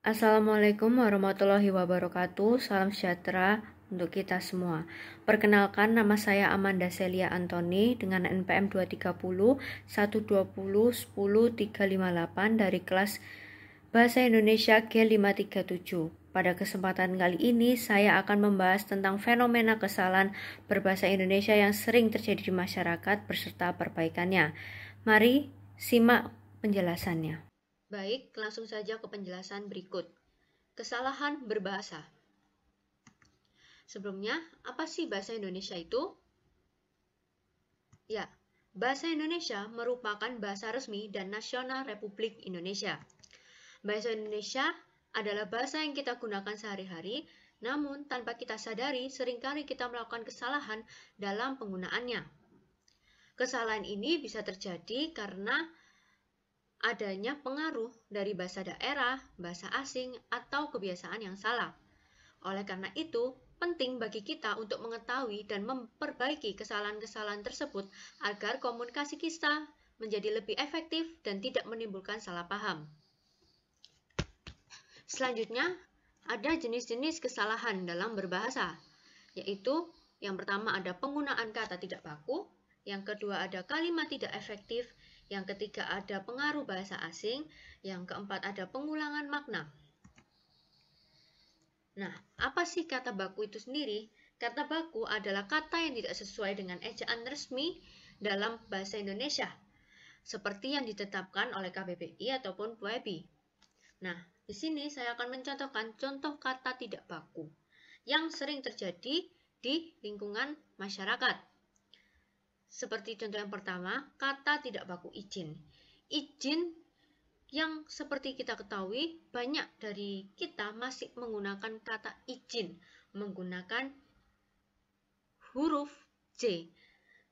Assalamualaikum warahmatullahi wabarakatuh. Salam sejahtera untuk kita semua. Perkenalkan, nama saya Amanda Celia Antoni dengan NPM 230 120 10 358 dari kelas Bahasa Indonesia G537. Pada kesempatan kali ini saya akan membahas tentang fenomena kesalahan berbahasa Indonesia yang sering terjadi di masyarakat beserta perbaikannya. Mari simak penjelasannya. Baik, langsung saja ke penjelasan berikut. Kesalahan berbahasa. Sebelumnya, apa sih bahasa Indonesia itu? Ya, bahasa Indonesia merupakan bahasa resmi dan nasional Republik Indonesia. Bahasa Indonesia adalah bahasa yang kita gunakan sehari-hari, namun tanpa kita sadari seringkali kita melakukan kesalahan dalam penggunaannya. Kesalahan ini bisa terjadi karena adanya pengaruh dari bahasa daerah, bahasa asing, atau kebiasaan yang salah. Oleh karena itu, penting bagi kita untuk mengetahui dan memperbaiki kesalahan-kesalahan tersebut agar komunikasi kita menjadi lebih efektif dan tidak menimbulkan salah paham. Selanjutnya, ada jenis-jenis kesalahan dalam berbahasa, yaitu yang pertama ada penggunaan kata tidak baku, yang kedua ada kalimat tidak efektif, yang ketiga ada pengaruh bahasa asing, yang keempat ada pengulangan makna. Nah, apa sih kata baku itu sendiri? Kata baku adalah kata yang tidak sesuai dengan ejaan resmi dalam bahasa Indonesia, seperti yang ditetapkan oleh KBBI ataupun PUEBI. Nah, di sini saya akan mencontohkan contoh kata tidak baku yang sering terjadi di lingkungan masyarakat. Seperti contoh yang pertama, kata tidak baku izin. Izin yang seperti kita ketahui, banyak dari kita masih menggunakan kata izin, menggunakan huruf J.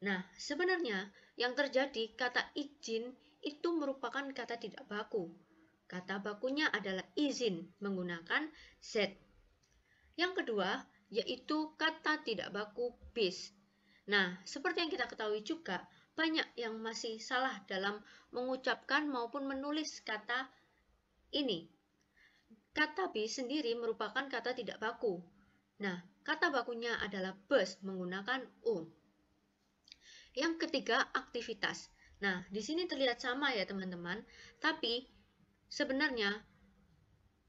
Nah, sebenarnya yang terjadi kata izin itu merupakan kata tidak baku. Kata bakunya adalah izin menggunakan Z. Yang kedua, yaitu kata tidak baku bis. Nah, seperti yang kita ketahui juga, banyak yang masih salah dalam mengucapkan maupun menulis kata ini. Kata bis sendiri merupakan kata tidak baku. Nah, kata bakunya adalah bus menggunakan U. Yang ketiga, aktivitas. Nah, di sini terlihat sama ya teman-teman, tapi sebenarnya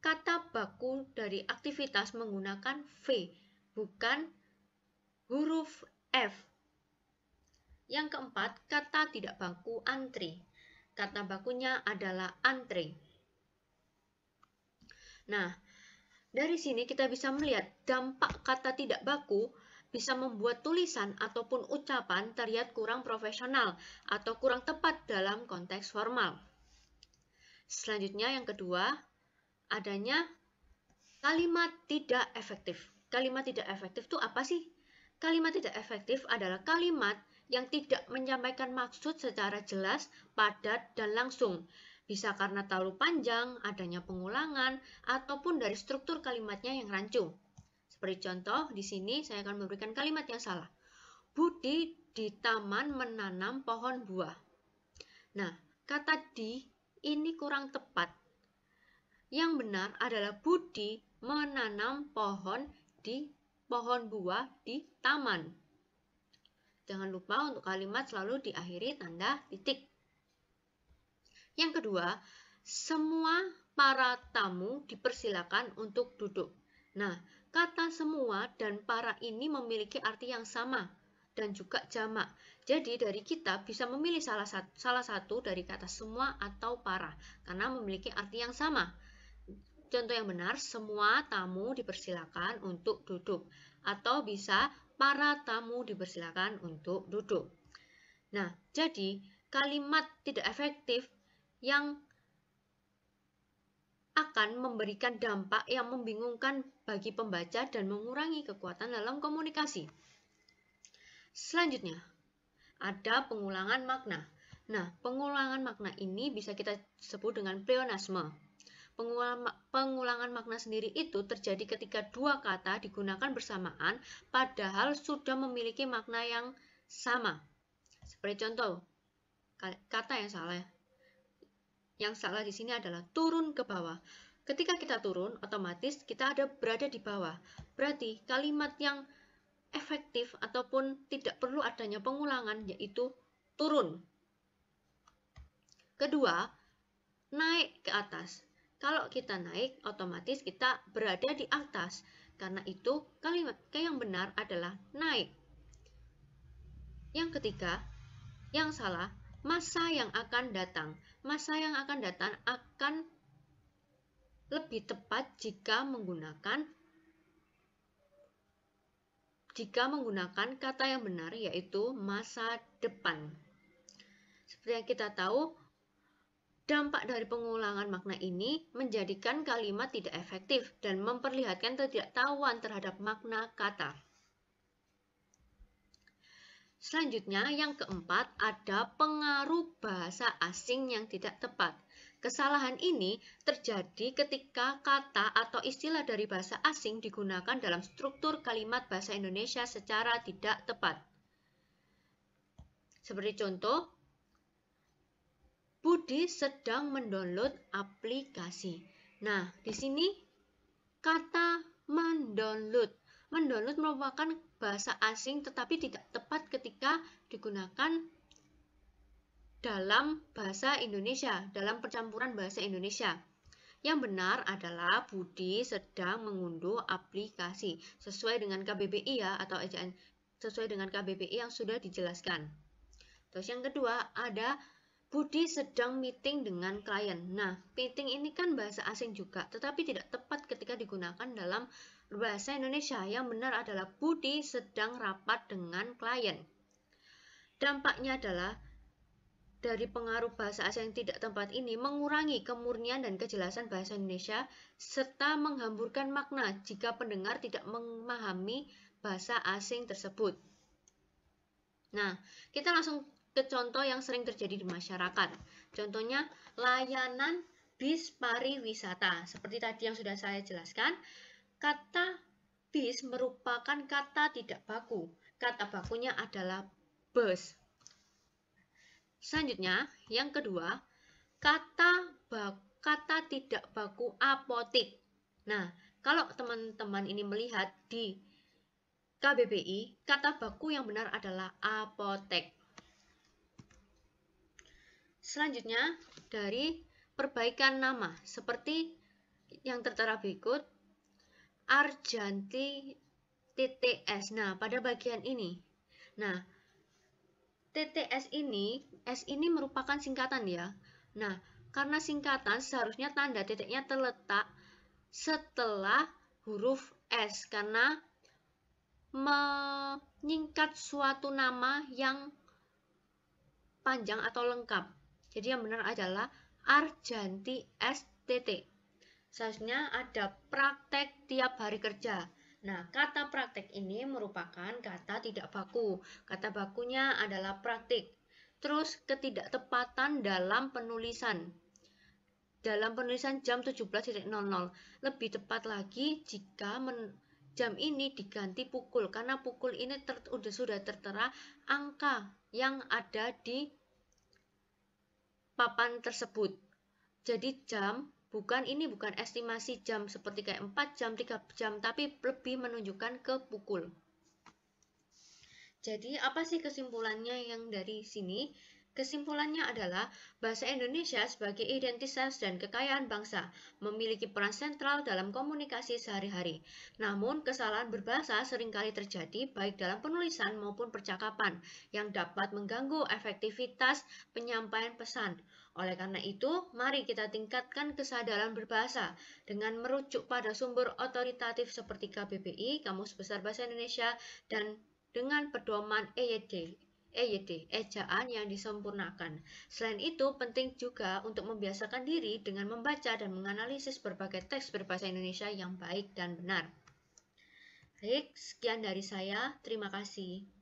kata baku dari aktivitas menggunakan V, bukan huruf F. Yang keempat, kata tidak baku antri. Kata bakunya adalah antri. Nah, dari sini kita bisa melihat dampak kata tidak baku bisa membuat tulisan ataupun ucapan terlihat kurang profesional atau kurang tepat dalam konteks formal. Selanjutnya yang kedua, adanya kalimat tidak efektif. Kalimat tidak efektif itu apa sih? Kalimat tidak efektif adalah kalimat yang tidak menyampaikan maksud secara jelas, padat, dan langsung. Bisa karena terlalu panjang, adanya pengulangan, ataupun dari struktur kalimatnya yang rancu. Seperti contoh, di sini saya akan memberikan kalimat yang salah. Budi di taman menanam pohon buah. Nah, kata di ini kurang tepat. Yang benar adalah Budi menanam pohon buah di taman. Jangan lupa untuk kalimat selalu diakhiri tanda titik. Yang kedua, semua para tamu dipersilakan untuk duduk. Nah, kata semua dan para ini memiliki arti yang sama dan juga jamak. Jadi dari kita bisa memilih salah satu dari kata semua atau para karena memiliki arti yang sama. Contoh yang benar, semua tamu dipersilakan untuk duduk. Atau bisa, para tamu dipersilakan untuk duduk. Nah, jadi kalimat tidak efektif yang akan memberikan dampak yang membingungkan bagi pembaca dan mengurangi kekuatan dalam komunikasi. Selanjutnya, ada pengulangan makna. Nah, pengulangan makna ini bisa kita sebut dengan pleonasme. Pengulangan makna sendiri itu terjadi ketika dua kata digunakan bersamaan padahal sudah memiliki makna yang sama. Seperti contoh, kata yang salah. Yang salah di sini adalah turun ke bawah. Ketika kita turun, otomatis kita berada di bawah. Berarti kalimat yang efektif ataupun tidak perlu adanya pengulangan yaitu turun. Kedua, naik ke atas. Kalau kita naik, otomatis kita berada di atas. Karena itu, kalimat yang benar adalah naik. Yang ketiga, yang salah, masa yang akan datang. Masa yang akan datang akan lebih tepat jika menggunakan kata yang benar, yaitu masa depan. Seperti yang kita tahu, dampak dari pengulangan makna ini menjadikan kalimat tidak efektif dan memperlihatkan ketidaktahuan terhadap makna kata. Selanjutnya, yang keempat, ada pengaruh bahasa asing yang tidak tepat. Kesalahan ini terjadi ketika kata atau istilah dari bahasa asing digunakan dalam struktur kalimat bahasa Indonesia secara tidak tepat. Seperti contoh, Budi sedang mendownload aplikasi. Nah, di sini kata mendownload merupakan bahasa asing tetapi tidak tepat ketika digunakan dalam bahasa Indonesia, dalam percampuran bahasa Indonesia. Yang benar adalah Budi sedang mengunduh aplikasi sesuai dengan KBBI ya, atau ejaan sesuai dengan KBBI yang sudah dijelaskan. Terus yang kedua ada Budi sedang meeting dengan klien. Nah, meeting ini kan bahasa asing juga, tetapi tidak tepat ketika digunakan dalam bahasa Indonesia. Yang benar adalah Budi sedang rapat dengan klien. Dampaknya adalah dari pengaruh bahasa asing yang tidak tepat ini mengurangi kemurnian dan kejelasan bahasa Indonesia serta menghamburkan makna jika pendengar tidak memahami bahasa asing tersebut. Nah, kita langsung ke contoh yang sering terjadi di masyarakat. Contohnya, layanan bis pariwisata. Seperti tadi yang sudah saya jelaskan, kata bis merupakan kata tidak baku. Kata bakunya adalah bus. Selanjutnya, yang kedua, kata tidak baku apotik. Nah, kalau teman-teman ini melihat di KBBI, kata baku yang benar adalah apotek. Selanjutnya, dari perbaikan nama, seperti yang tertera berikut, Arjanti TTS. Nah, pada bagian ini. Nah, TTS ini, S ini merupakan singkatan ya. Nah, karena singkatan, seharusnya tanda titiknya terletak setelah huruf S, karena menyingkat suatu nama yang panjang atau lengkap. Jadi yang benar adalah Arjanti STT. Seharusnya ada praktek tiap hari kerja. Nah, kata praktek ini merupakan kata tidak baku. Kata bakunya adalah praktik. Terus ketidaktepatan dalam penulisan. Dalam penulisan jam 17.00. Lebih tepat lagi jika jam ini diganti pukul. Karena pukul ini sudah tertera angka yang ada di papan tersebut. Jadi jam bukan estimasi jam seperti kayak 4 jam, 3 jam, tapi lebih menunjukkan ke pukul. Jadi apa sih kesimpulannya yang dari sini? Kesimpulannya adalah bahasa Indonesia sebagai identitas dan kekayaan bangsa memiliki peran sentral dalam komunikasi sehari-hari. Namun, kesalahan berbahasa seringkali terjadi baik dalam penulisan maupun percakapan yang dapat mengganggu efektivitas penyampaian pesan. Oleh karena itu, mari kita tingkatkan kesadaran berbahasa dengan merujuk pada sumber otoritatif seperti KBBI, Kamus Besar Bahasa Indonesia, dan dengan pedoman EYD, ejaan yang disempurnakan. Selain itu, penting juga untuk membiasakan diri dengan membaca dan menganalisis berbagai teks berbahasa Indonesia yang baik dan benar. Baik, sekian dari saya. Terima kasih.